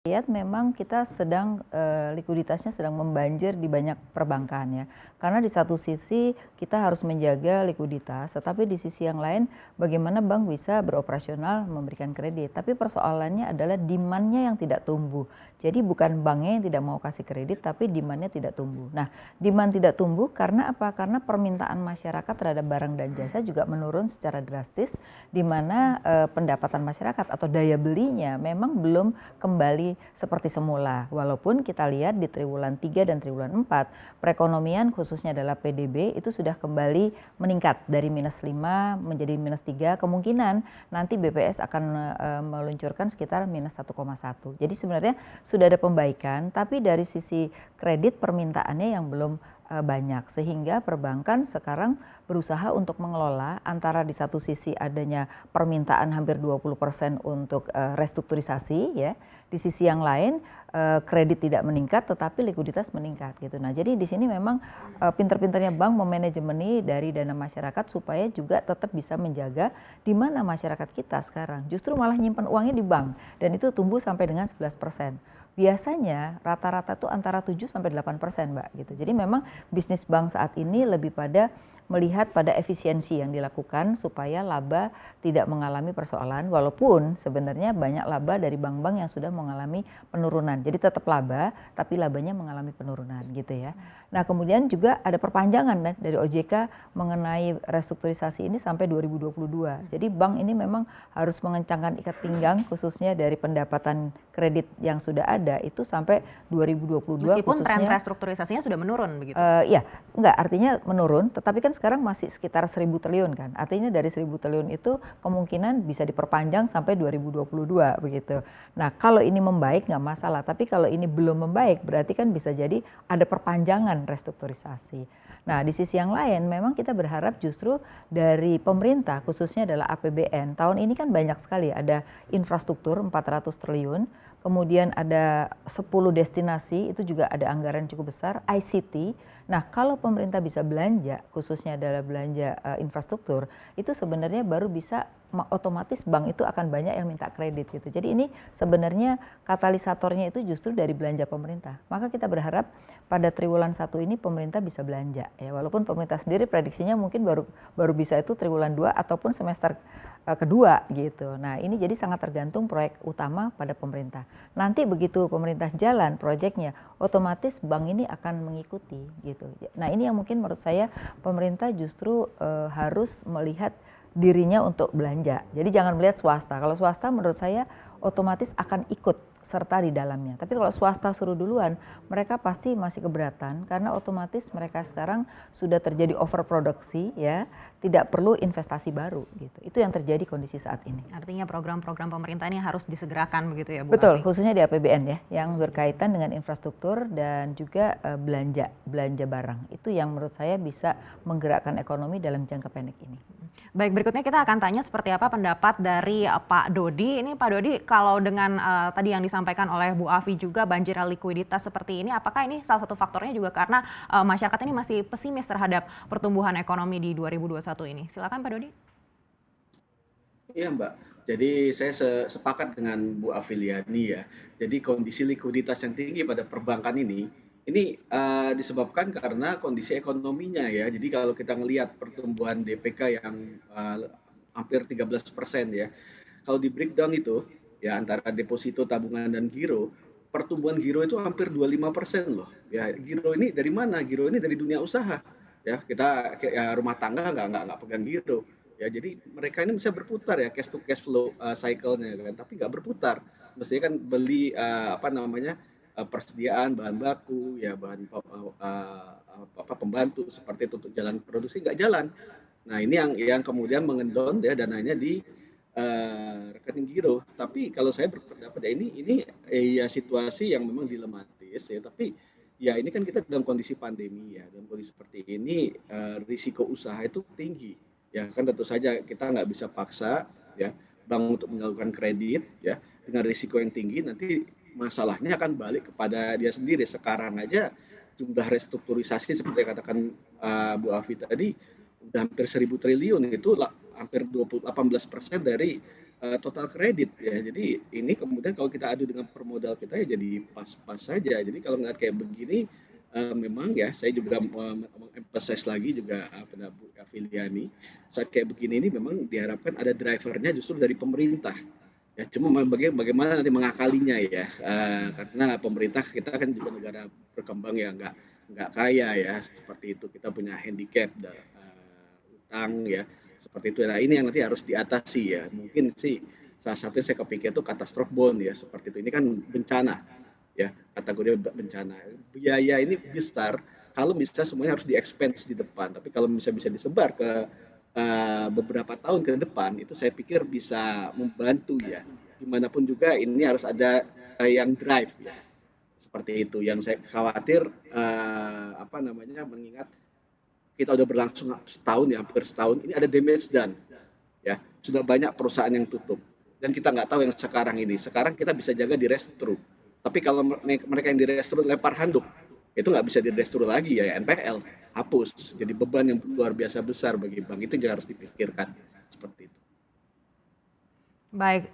lihat memang kita sedang likuiditasnya sedang membanjir di banyak perbankan ya. Karena di satu sisi kita harus menjaga likuiditas, tetapi di sisi yang lain bagaimana bank bisa beroperasional memberikan kredit. Tapi persoalannya adalah demand-nya yang tidak tumbuh. Jadi bukan banknya yang tidak mau kasih kredit, tapi demand-nya tidak tumbuh. Nah, demand tidak tumbuh karena apa? Karena permintaan masyarakat terhadap barang dan jasa juga menurun secara drastis, di mana pendapatan masyarakat atau daya belinya memang belum kembali seperti semula. Walaupun kita lihat di triwulan 3 dan triwulan 4, perekonomian khususnya adalah PDB itu sudah kembali meningkat dari -5 menjadi -3. Kemungkinan nanti BPS akan meluncurkan sekitar -1,1. Jadi sebenarnya sudah ada pembaikan, tapi dari sisi kredit permintaannya yang belum banyak, sehingga perbankan sekarang berusaha untuk mengelola antara di satu sisi adanya permintaan hampir 20% untuk restrukturisasi ya, di sisi yang lain kredit tidak meningkat tetapi likuiditas meningkat gitu. Nah, jadi di sini memang pinter-pinternya bank memanajemeni dari dana masyarakat supaya juga tetap bisa menjaga di mana masyarakat kita sekarang justru malah nyimpan uangnya di bank dan itu tumbuh sampai dengan 11%. Biasanya rata-rata tuh antara 7-8% Mbak gitu. Jadi memang bisnis bank saat ini lebih pada melihat pada efisiensi yang dilakukan supaya laba tidak mengalami persoalan, walaupun sebenarnya banyak laba dari bank-bank yang sudah mengalami penurunan. Jadi tetap laba tapi labanya mengalami penurunan gitu ya. Nah, kemudian juga ada perpanjangan dari OJK mengenai restrukturisasi ini sampai 2022. Jadi bank ini memang harus mengencangkan ikat pinggang khususnya dari pendapatan kredit yang sudah ada itu sampai 2022. Meskipun tren restrukturisasinya sudah menurun begitu? Iya, enggak, artinya menurun, tetapi kan sekarang masih sekitar 1.000 triliun kan. Artinya dari 1.000 triliun itu kemungkinan bisa diperpanjang sampai 2022 begitu. Nah, kalau ini membaik nggak masalah, tapi kalau ini belum membaik berarti kan bisa jadi ada perpanjangan restrukturisasi. Nah, di sisi yang lain memang kita berharap justru dari pemerintah khususnya adalah APBN. Tahun ini kan banyak sekali, ada infrastruktur 400 triliun, kemudian ada 10 destinasi, itu juga ada anggaran cukup besar, ICT. Nah, kalau pemerintah bisa belanja, khususnya adalah belanja infrastruktur, itu sebenarnya baru bisa otomatis bank itu akan banyak yang minta kredit gitu. Jadi ini sebenarnya katalisatornya itu justru dari belanja pemerintah. Maka kita berharap pada triwulan 1 ini pemerintah bisa belanja ya, walaupun pemerintah sendiri prediksinya mungkin baru bisa itu triwulan 2 ataupun semester kedua gitu. Nah, ini jadi sangat tergantung proyek utama pada pemerintah. Nanti begitu pemerintah jalan proyeknya, otomatis bank ini akan mengikuti gitu. Nah, ini yang mungkin menurut saya pemerintah justru harus melihat dirinya untuk belanja. Jadi jangan melihat swasta. Kalau swasta menurut saya otomatis akan ikut serta di dalamnya. Tapi kalau swasta suruh duluan, mereka pasti masih keberatan karena otomatis mereka sekarang sudah terjadi overproduksi ya, tidak perlu investasi baru gitu. Itu yang terjadi kondisi saat ini. Artinya program-program pemerintah ini harus disegerakan begitu ya Bu Betul, Afi? khususnya di APBN ya, yang berkaitan dengan infrastruktur dan juga belanja barang. Itu yang menurut saya bisa menggerakkan ekonomi dalam jangka pendek ini. Baik, berikutnya kita akan tanya seperti apa pendapat dari Pak Dodi. Ini Pak Dodi, kalau dengan tadi yang disampaikan oleh Bu Afi juga banjir likuiditas seperti ini, apakah ini salah satu faktornya juga karena masyarakat ini masih pesimis terhadap pertumbuhan ekonomi di 2021 ini? Silakan Pak Dodi. Iya Mbak, jadi saya sepakat dengan Bu Afiliani ya. Jadi kondisi likuiditas yang tinggi pada perbankan ini disebabkan karena kondisi ekonominya ya. Jadi kalau kita ngelihat pertumbuhan DPK yang hampir 13% ya, kalau di breakdown itu ya antara deposito, tabungan dan giro, pertumbuhan giro itu hampir 25% loh. Ya, giro ini dari mana? Giro ini dari dunia usaha. Ya, kita ya, rumah tangga nggak pegang giro. Ya, jadi mereka ini bisa berputar ya cash to cash flow cycle-nya kan, tapi nggak berputar. Mestinya kan beli persediaan bahan baku, ya bahan pembantu seperti itu untuk jalan produksi nggak jalan. Nah ini yang kemudian mengendon ya dananya di rekening giro. Tapi kalau saya berpendapat ya ini ya situasi yang memang dilematis ya. Tapi ya ini kan kita dalam kondisi pandemi ya, dalam kondisi seperti ini risiko usaha itu tinggi. Ya kan tentu saja kita nggak bisa paksa ya bank untuk melakukan kredit ya dengan risiko yang tinggi, nanti masalahnya akan balik kepada dia sendiri. Sekarang aja jumlah restrukturisasi seperti yang katakan Bu Afi tadi udah hampir 1.000 triliun, itu hampir 18% dari total kredit ya. Jadi ini kemudian kalau kita adu dengan permodal kita ya jadi pas-pas saja. Jadi kalau ngelihat kayak begini memang ya saya juga emphasize lagi juga pada Bu Afiliani, saat kayak begini ini memang diharapkan ada drivernya justru dari pemerintah. Ya, cuma bagaimana nanti mengakalinya ya, karena pemerintah kita kan juga negara berkembang ya, nggak kaya ya, seperti itu. Kita punya handicap, utang ya, seperti itu. Nah ini yang nanti harus diatasi ya. Mungkin sih salah satu yang saya kepikir itu katastrof bond ya, seperti itu. Ini kan bencana ya, kategori bencana. Biaya ini besar, kalau misalnya semuanya harus di-expense di depan, tapi kalau misalnya bisa disebar ke beberapa tahun ke depan itu saya pikir bisa membantu ya. Gimana pun juga ini harus ada yang drive ya. Seperti itu yang saya khawatir apa namanya mengingat kita udah berlangsung setahun ya hampir setahun ini ada damage done ya sudah banyak perusahaan yang tutup dan kita nggak tahu yang sekarang kita bisa jaga di restru tapi kalau mereka yang di restru lempar handuk itu nggak bisa di restru lagi ya NPL hapus jadi beban yang luar biasa besar bagi bank itu juga harus dipikirkan seperti itu. Baik,